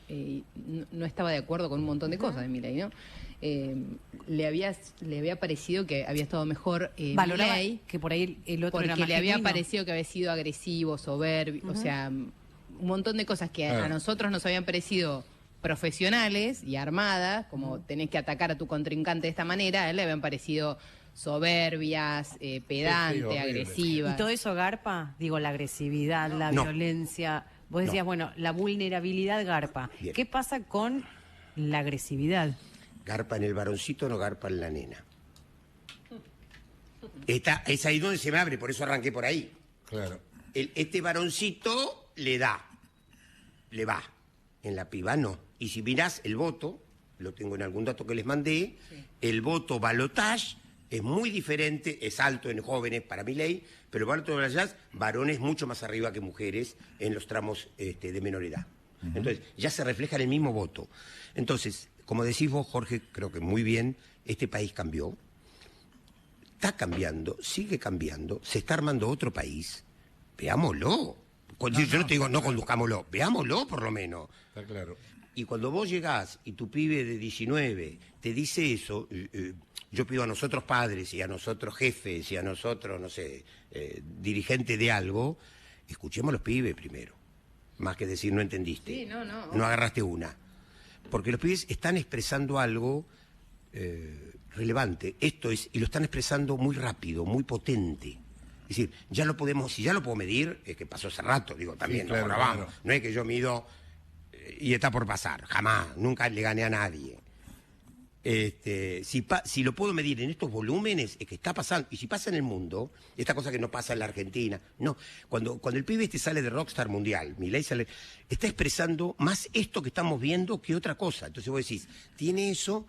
no estaba de acuerdo con un montón de cosas de Milei, ¿no? Le había parecido que había estado mejor Valoraba Milei, que por ahí el otro porque era más le había genuino. parecido que había sido agresivo, soberbio, o sea, un montón de cosas que a nosotros nos habían parecido profesionales y armadas, como tenés que atacar a tu contrincante de esta manera, a él le habían parecido soberbias, pedantes, horrible. agresivas. ¿Y todo eso garpa? Digo, la agresividad, la No. violencia. Vos decías, bueno, la vulnerabilidad garpa. Bien. ¿Qué pasa con la agresividad? Garpa en el varoncito, no garpa en la nena. Es ahí donde se me abre, por eso arranqué por ahí. Claro. Este varoncito le va. En la piba no. Y si mirás el voto, lo tengo en algún dato que les mandé, el voto balotage es muy diferente, es alto en jóvenes para Milei, pero el voto balotage, varones mucho más arriba que mujeres en los tramos de menor edad. Entonces, ya se refleja en el mismo voto. Entonces, como decís vos, Jorge, creo que muy bien, este país cambió, está cambiando, sigue cambiando, se está armando otro país, veámoslo. Yo no te digo, no conduzcámoslo, veámoslo por lo menos. Está claro. Y cuando vos llegás y tu pibe de 19 te dice eso, yo pido a nosotros padres y a nosotros jefes y a nosotros, no sé, dirigentes de algo, escuchemos a los pibes primero. Más que decir no entendiste. Sí, no. No agarraste una. Porque los pibes están expresando algo relevante. Esto es, y lo están expresando muy rápido, muy potente. Es decir, ya lo podemos, si ya lo puedo medir, es que pasó hace rato, digo, también, Sí, claro, no grabamos. claro. No es que yo mido y está por pasar, jamás, nunca le gané a nadie. Si lo puedo medir en estos volúmenes, es que está pasando. Y si pasa en el mundo, esta cosa que no pasa en la Argentina, no. Cuando el pibe sale de Rockstar Mundial, Milei sale, está expresando más esto que estamos viendo que otra cosa. Entonces vos decís, tiene eso,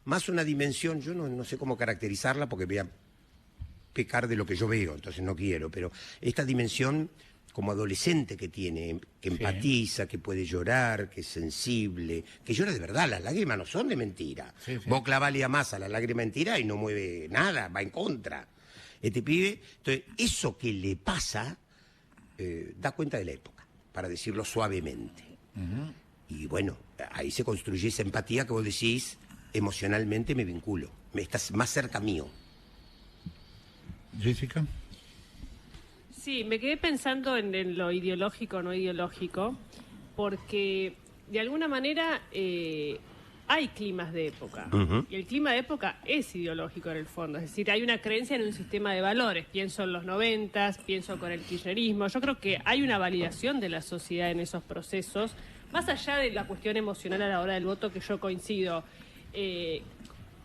más una dimensión, yo no sé cómo caracterizarla porque voy a pecar de lo que yo veo, entonces no quiero, pero esta dimensión como adolescente que tiene, que empatiza, que puede llorar, que es sensible, que llora de verdad, las lágrimas no son de mentira. Sí. Vos clavale a Massa la lágrima mentira y no mueve nada, va en contra. Este pibe, entonces, eso que le pasa, da cuenta de la época, para decirlo suavemente. Y bueno, ahí se construye esa empatía que vos decís, emocionalmente me vinculo, estás más cerca mío. Jessica. Sí, me quedé pensando en lo ideológico o no ideológico, porque de alguna manera hay climas de época. Y el clima de época es ideológico en el fondo. Es decir, hay una creencia en un sistema de valores. Pienso en los 90, pienso con el kirchnerismo. Yo creo que hay una validación de la sociedad en esos procesos, más allá de la cuestión emocional a la hora del voto, que yo coincido.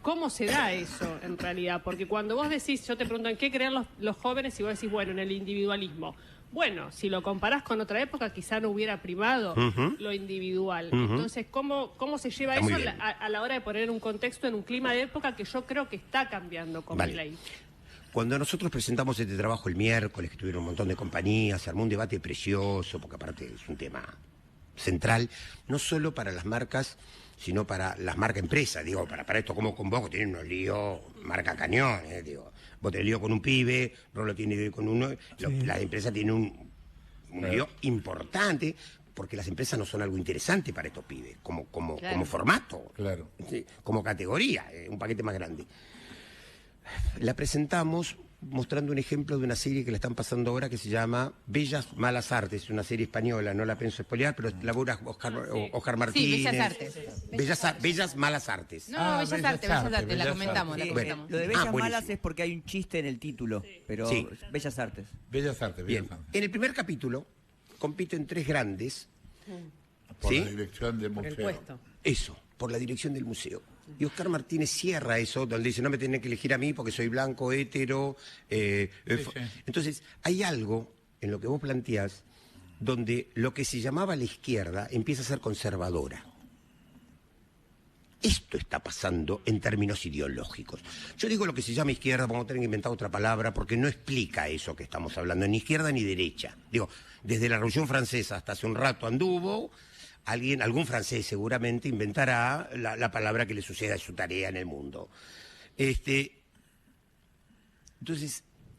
¿Cómo se da eso en realidad? Porque cuando vos decís, yo te pregunto, ¿en qué creen los jóvenes? Y vos decís, bueno, en el individualismo. Bueno, si lo comparás con otra época, quizá no hubiera primado lo individual. Entonces, ¿cómo se lleva Está eso muy bien. a la hora de poner un contexto en un clima de época que yo creo que está cambiando con Vale. Milei? Cuando nosotros presentamos este trabajo el miércoles, que tuvieron un montón de compañías, se armó un debate precioso, porque aparte es un tema central, no solo para las marcas, sino para las marcas empresas. Digo, para esto como con vos, que tienen unos líos, marca cañón, digo. Vos tenés lío con un pibe, Rolo tiene lío con uno, las empresas tienen un lío importante, porque las empresas no son algo interesante para estos pibes, como formato, Claro. sí, como categoría, un paquete más grande. La presentamos mostrando un ejemplo de una serie que la están pasando ahora que se llama Bellas Malas Artes, una serie española, no la pienso spoilear, pero labura Oscar Martínez. Bellas Artes. Bellas Malas Artes. No, Bellas Artes, la Bellas comentamos, la Artes. comentamos. Lo de Bellas buenísimo. Malas es porque hay un chiste en el título, pero Sí. Bellas Artes. Bellas Artes, Bien, Bellas Artes. en el primer capítulo compiten tres grandes, Por ¿sí? la dirección del Por el museo. puesto. Eso, por la dirección del museo. Y Oscar Martínez cierra eso, donde dice, no me tienen que elegir a mí porque soy blanco, hétero. Entonces, hay algo en lo que vos planteás donde lo que se llamaba la izquierda empieza a ser conservadora. Esto está pasando en términos ideológicos. Yo digo lo que se llama izquierda, vamos a tener que inventar otra palabra, porque no explica eso que estamos hablando, ni izquierda ni derecha. Digo, desde la Revolución Francesa hasta hace un rato anduvo, algún francés seguramente inventará la palabra que le suceda a su tarea en el mundo. Entonces,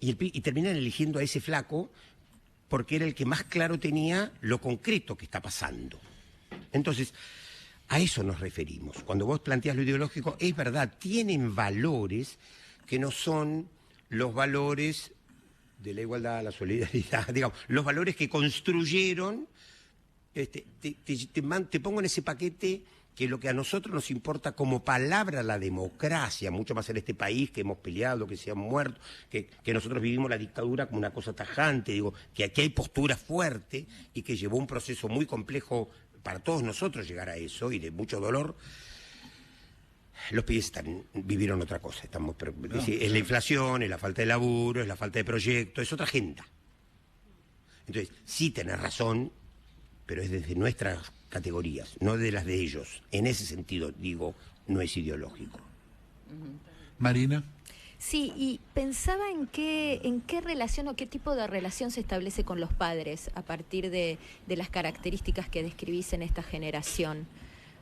y terminan eligiendo a ese flaco porque era el que más claro tenía lo concreto que está pasando. Entonces, a eso nos referimos. Cuando vos planteás lo ideológico, es verdad, tienen valores que no son los valores de la igualdad, la solidaridad, digamos, los valores que construyeron. Te pongo en ese paquete que lo que a nosotros nos importa como palabra la democracia, mucho más en este país que hemos peleado, que se han muerto, que nosotros vivimos la dictadura como una cosa tajante, digo, que aquí hay postura fuerte y que llevó un proceso muy complejo para todos nosotros llegar a eso y de mucho dolor. Los pibes vivieron otra cosa, es la inflación, es la falta de laburo, es la falta de proyecto, es otra agenda. Entonces, sí tenés razón, pero es desde nuestras categorías, no de las de ellos. En ese sentido, digo, no es ideológico. Marina. Sí, y pensaba en qué relación o qué tipo de relación se establece con los padres a partir de las características que describís en esta generación.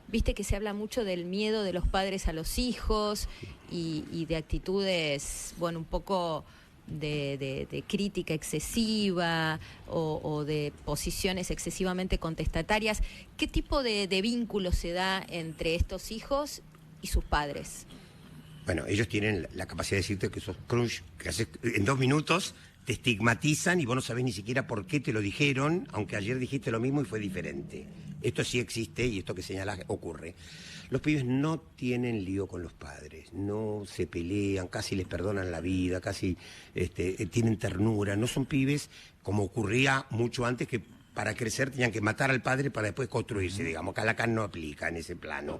Viste que se habla mucho del miedo de los padres a los hijos y de actitudes, bueno, un poco de crítica excesiva o de posiciones excesivamente contestatarias. ¿Qué tipo de vínculo se da entre estos hijos y sus padres? Bueno, ellos tienen la capacidad de decirte que sos crunch, que haces en 2 minutos, te estigmatizan y vos no sabés ni siquiera por qué te lo dijeron, aunque ayer dijiste lo mismo y fue diferente. Esto sí existe y esto que señalás ocurre. Los pibes no tienen lío con los padres, no se pelean, casi les perdonan la vida, casi tienen ternura. No son pibes como ocurría mucho antes, que para crecer tenían que matar al padre para después construirse, digamos. Calacán no aplica en ese plano.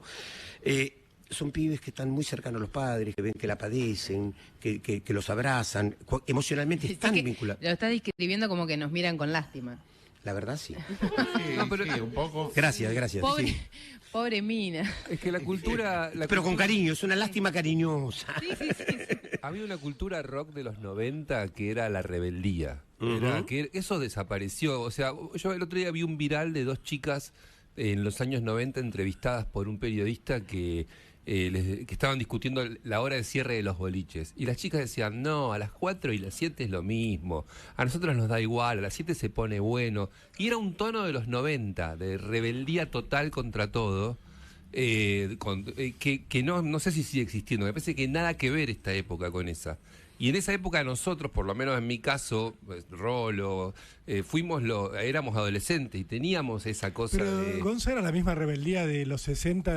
Son pibes que están muy cercanos a los padres, que ven que la padecen, que los abrazan, emocionalmente están vinculados. Lo estás describiendo como que nos miran con lástima. La verdad, sí. Sí, un poco. Gracias. Pobre, Sí. pobre mina. Es que la cultura... Pero con cariño, es una lástima cariñosa. Sí. Había una cultura rock de los 90 que era la rebeldía. Uh-huh. Eso desapareció. O sea, yo el otro día vi un viral de 2 chicas en los años 90 entrevistadas por un periodista que estaban discutiendo la hora de cierre de los boliches. Y las chicas decían, no, a las 4 y las 7 es lo mismo. A nosotros nos da igual, a las 7 se pone bueno. Y era un tono de los 90, de rebeldía total contra todo. Que no sé si sigue existiendo. Me parece que nada que ver esta época con esa. Y en esa época nosotros, por lo menos en mi caso, Rolo, éramos adolescentes y teníamos esa cosa. Pero Gonza era la misma rebeldía de los 60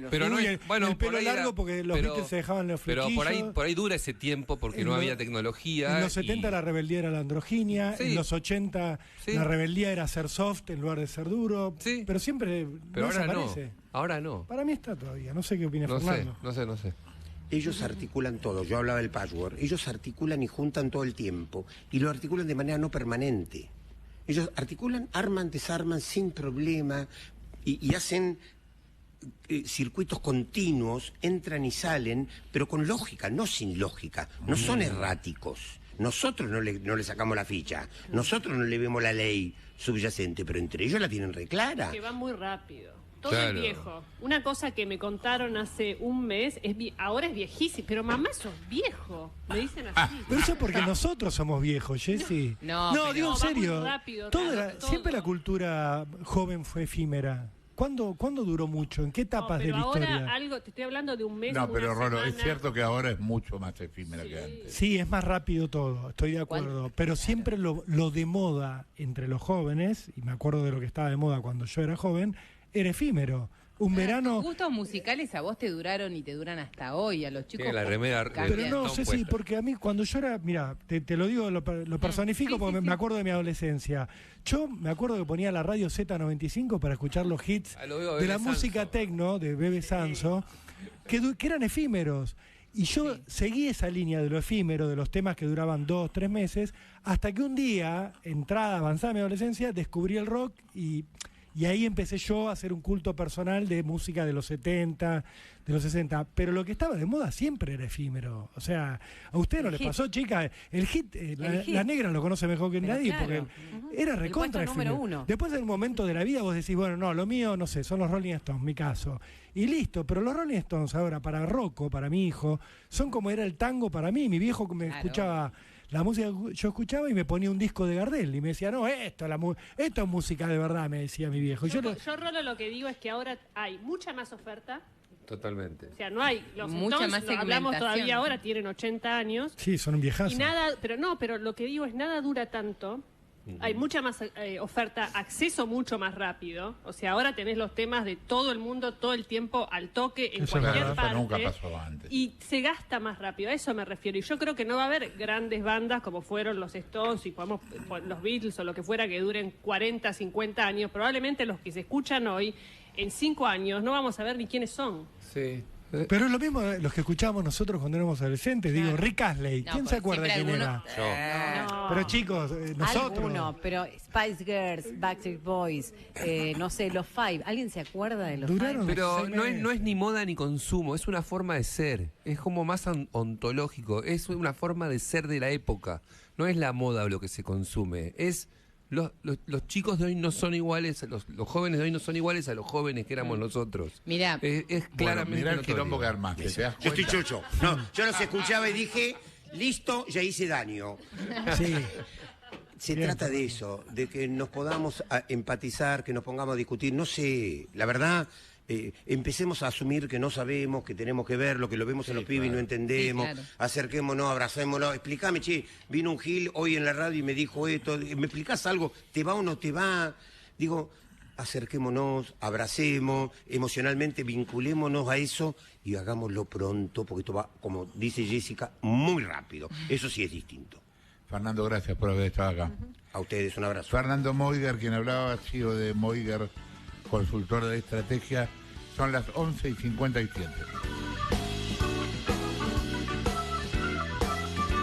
pero no, bueno, el pelo por ahí largo porque los Beatles se dejaban los flequillos. Pero por ahí dura ese tiempo porque no había tecnología. En los 70 la rebeldía era la androginia, en los 80 la rebeldía era ser soft en lugar de ser duro, pero siempre pero no ahora desaparece. Ahora no. Para mí está todavía, no sé qué opina Fernando. No sé. Ellos articulan todo, yo hablaba del patchwork, ellos articulan y juntan todo el tiempo, y lo articulan de manera no permanente. Ellos articulan, arman, desarman sin problema, y hacen circuitos continuos, entran y salen, pero con lógica, no sin lógica, no son erráticos. Nosotros no le sacamos la ficha, nosotros no le vemos la ley subyacente, pero entre ellos la tienen re clara. Que va muy rápido. Todo es viejo. Una cosa que me contaron hace un mes, ahora es viejísimo, pero mamá, sos viejo. Me dicen así. Pero eso es porque nosotros somos viejos, Jessy. No, digo en serio. Rápido, siempre la cultura joven fue efímera. ¿Cuándo duró mucho? ¿En qué etapas de la historia? Ahora te estoy hablando de un mes. No, pero Rolo, es cierto que ahora es mucho más efímera que antes. Sí, es más rápido todo, estoy de acuerdo. Pero siempre lo de moda entre los jóvenes, y me acuerdo de lo que estaba de moda cuando yo era joven, era efímero. un verano... Los gustos musicales a vos te duraron y te duran hasta hoy, a los chicos. Tiene la remera. Pero no, Ceci, porque a mí cuando yo era, mira, te lo digo, lo personifico porque me acuerdo de mi adolescencia. Yo me acuerdo que ponía la radio Z95 para escuchar los hits de la música techno de Bebe Sanso, que eran efímeros. Y yo seguí esa línea de lo efímero, de los temas que duraban 2, 3 meses, hasta que un día, avanzada mi adolescencia, descubrí el rock y ahí empecé yo a hacer un culto personal de música de los 70, de los 60. Pero lo que estaba de moda siempre era efímero. O sea, ¿a usted no le pasó, chica? El hit, la negra lo conoce mejor que nadie, porque era recontra efímero. Después del momento de la vida vos decís, bueno, no, lo mío, no sé, son los Rolling Stones, mi caso. Y listo, pero los Rolling Stones ahora, para Rocco, para mi hijo, son como era el tango para mí. Mi viejo me escuchaba... La música que yo escuchaba y me ponía un disco de Gardel y me decía, no, esto es música de verdad, me decía mi viejo. Yo Rolo, lo que digo es que ahora hay mucha más oferta. Totalmente. O sea, no hay... Los mucha Stones, más segmentación. Hablamos todavía ahora, tienen 80 años. Sí, son viejazos. Y nada, pero lo que digo es nada dura tanto. Hay mucha más oferta, acceso mucho más rápido. O sea, ahora tenés los temas de todo el mundo, todo el tiempo, al toque, en cualquier parte. Nunca pasó antes. Y se gasta más rápido, a eso me refiero. Y yo creo que no va a haber grandes bandas como fueron los Stones y los Beatles o lo que fuera que duren 40, 50 años. Probablemente los que se escuchan hoy, en 5 años, no vamos a ver ni quiénes son. Sí. Pero es lo mismo los que escuchábamos nosotros cuando éramos adolescentes. Digo, Rick Astley. ¿Quién se acuerda quién era? Yo. Pero chicos, nosotros. Alguno, pero Spice Girls, Backstreet Boys, no sé, los Five. ¿Alguien se acuerda de los Duraron Five? Pero no es ni moda ni consumo, es una forma de ser. Es como más ontológico, es una forma de ser de la época. No es la moda lo que se consume, es... Los chicos de hoy no son iguales, los jóvenes de hoy no son iguales a los jóvenes que éramos nosotros. Mirá. Es claramente Mirá el notorio. quilombo que armaste, ¿te das Yo estoy cuenta? chocho. No, yo los escuchaba y dije, listo, ya hice daño. Sí. Se Bien, trata de eso, de que nos podamos empatizar, que nos pongamos a discutir. No sé, la verdad, empecemos a asumir que no sabemos, que tenemos que verlo, que lo vemos en los pibes y no entendemos. Sí, claro. Acerquémonos, abracémoslo. Explícame, che, vino un Gil hoy en la radio y me dijo esto. ¿Me explicás algo? ¿Te va o no te va? Digo, acerquémonos, abracemos, emocionalmente vinculémonos a eso y hagámoslo pronto, porque esto va, como dice Jessica, muy rápido. Eso sí es distinto. Fernando, gracias por haber estado acá. A ustedes un abrazo. Fernando Moiger, quien hablaba, CEO de Moiger, consultor de estrategia. Son las 11:57.